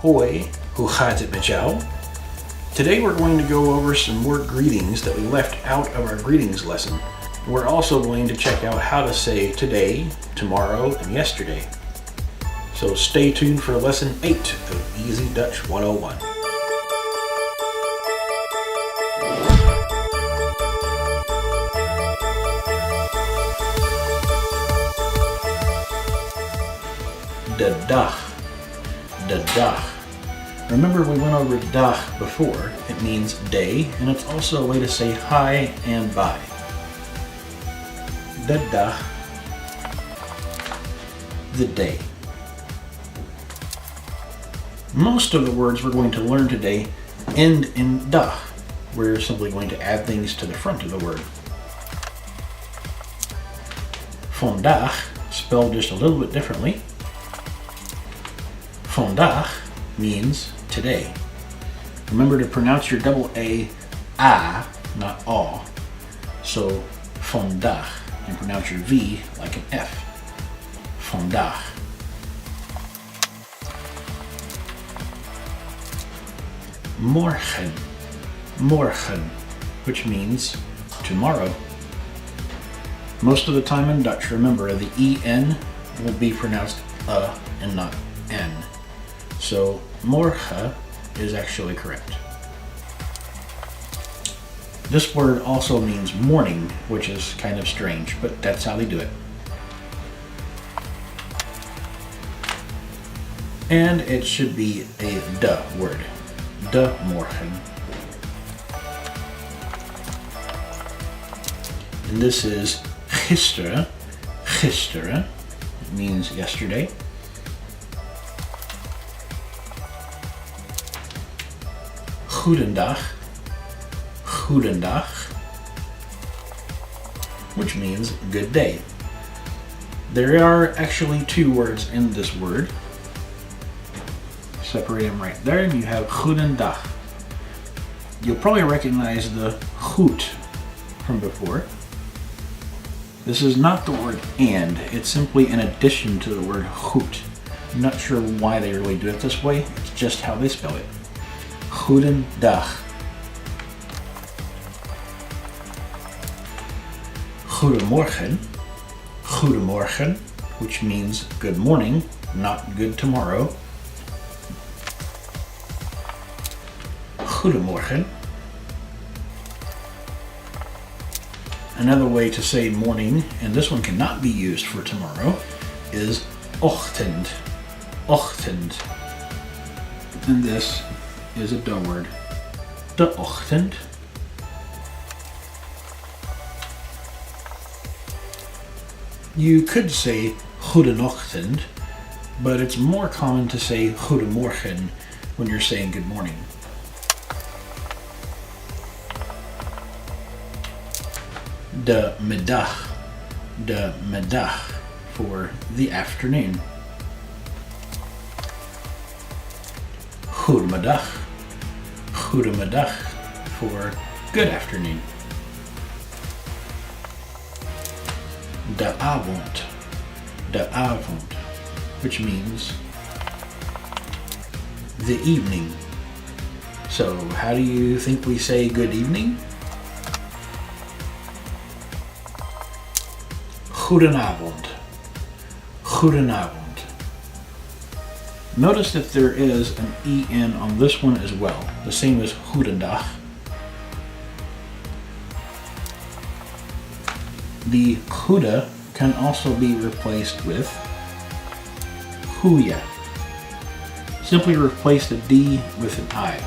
Hoi, hoe gaat het met jou? Today we're going to go over some more greetings that we left out of our greetings lesson. We're also going to check out how to say today, tomorrow, and yesterday. So stay tuned for lesson 8 of Easy Dutch 101. De dag. De dag. Remember we went over dag before. It means day, and it's also a way to say hi and bye. De dag. The day. Most of the words we're going to learn today end in dag. We're simply going to add things to the front of the word. Vandaag, spelled just a little bit differently. Vandaag means today. Remember to pronounce your double A, not aw. So, vandaag, and pronounce your V like an F. Vandaag. Morgen. Morgen, which means tomorrow. Most of the time in Dutch, remember, the EN will be pronounced and not N. So, morgen is actually correct. This word also means morning, which is kind of strange, but that's how they do it. And it should be a de word. De morgen. And this is gisteren. Gisteren. It means yesterday. Goedendag. Goedendag. Which means good day. There are actually two words in this word. Separate them right there, and you have goedendag. You'll probably recognize the goed from before. This is not the word and, it's simply an addition to the word goed. I'm not sure why they really do it this way, it's just how they spell it. Goedendag. Goedemorgen. Goedemorgen, which means good morning, not good tomorrow. Goedemorgen. Another way to say morning, and this one cannot be used for tomorrow, is ochtend. Ochtend. And this is a de word. De ochtend. You could say goedenochtend, but it's more common to say goedemorgen when you're saying good morning. De middag. De middag for the afternoon. Goedemiddag. Goedemiddag for good afternoon. De avond. De avond, which means the evening. So how do you think we say good evening? Goedenavond. Goedenavond. Notice that there is an EN on this one as well, the same as goedendag. The goede can also be replaced with goeie. Simply replace the D with an I.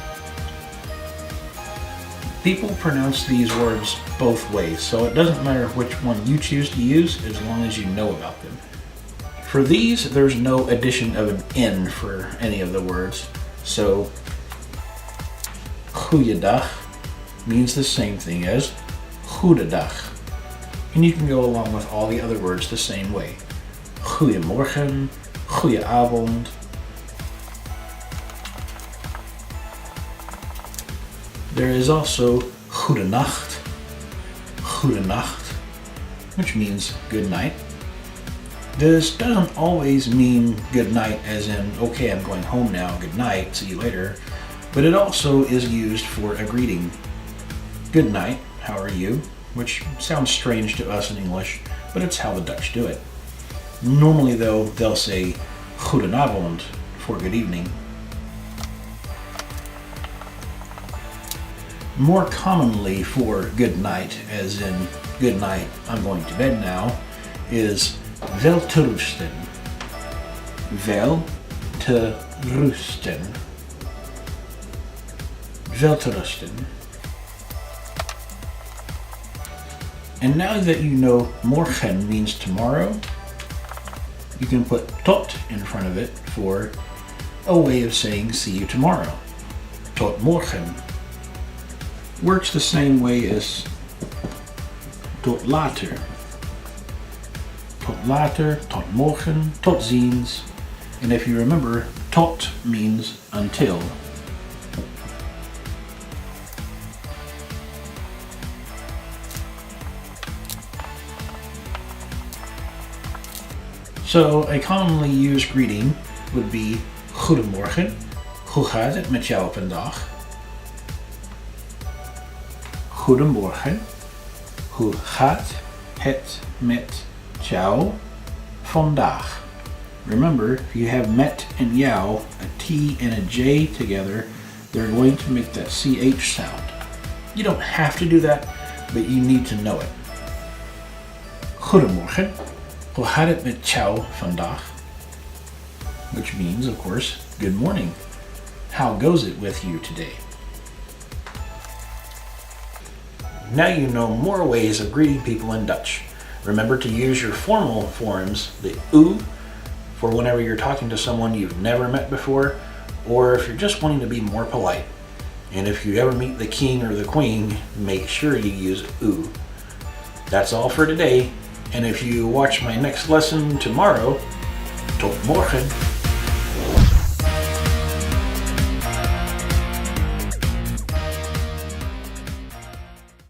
People pronounce these words both ways, so it doesn't matter which one you choose to use as long as you know about them. For these, there's no addition of an N for any of the words, so goeiedag means the same thing as goedendag. And you can go along with all the other words the same way. Goeiemorgen, goeieavond. There is also goedenacht, goedenacht, which means good night. This doesn't always mean good night as in, okay, I'm going home now, good night, see you later, but it also is used for a greeting. Good night, how are you? Which sounds strange to us in English, but it's how the Dutch do it. Normally though, they'll say goedenavond for good evening. More commonly for good night, as in good night, I'm going to bed now, is wel te rusten. Wel te rusten. Wel te rusten. And now that you know morgen means tomorrow, you can put tot in front of it for a way of saying see you tomorrow. Tot morgen. Works the same way as tot later. Tot later, tot morgen, tot ziens. And if you remember, tot means until. So a commonly used greeting would be goedemorgen, hoe gaat het met jou vandaag? Goedemorgen, hoe gaat het met jou vandaag? Remember, if you have met and jou, a T and a J together, they're going to make that CH sound. You don't have to do that, but you need to know it. Goedemorgen, hoe gaat het met jou vandaag? Which means, of course, good morning. How goes it with you today? Now you know more ways of greeting people in Dutch. Remember to use your formal forms, the u, for whenever you're talking to someone you've never met before, or if you're just wanting to be more polite. And if you ever meet the king or the queen, make sure you use u. That's all for today, and if you watch my next lesson tomorrow, tot morgen.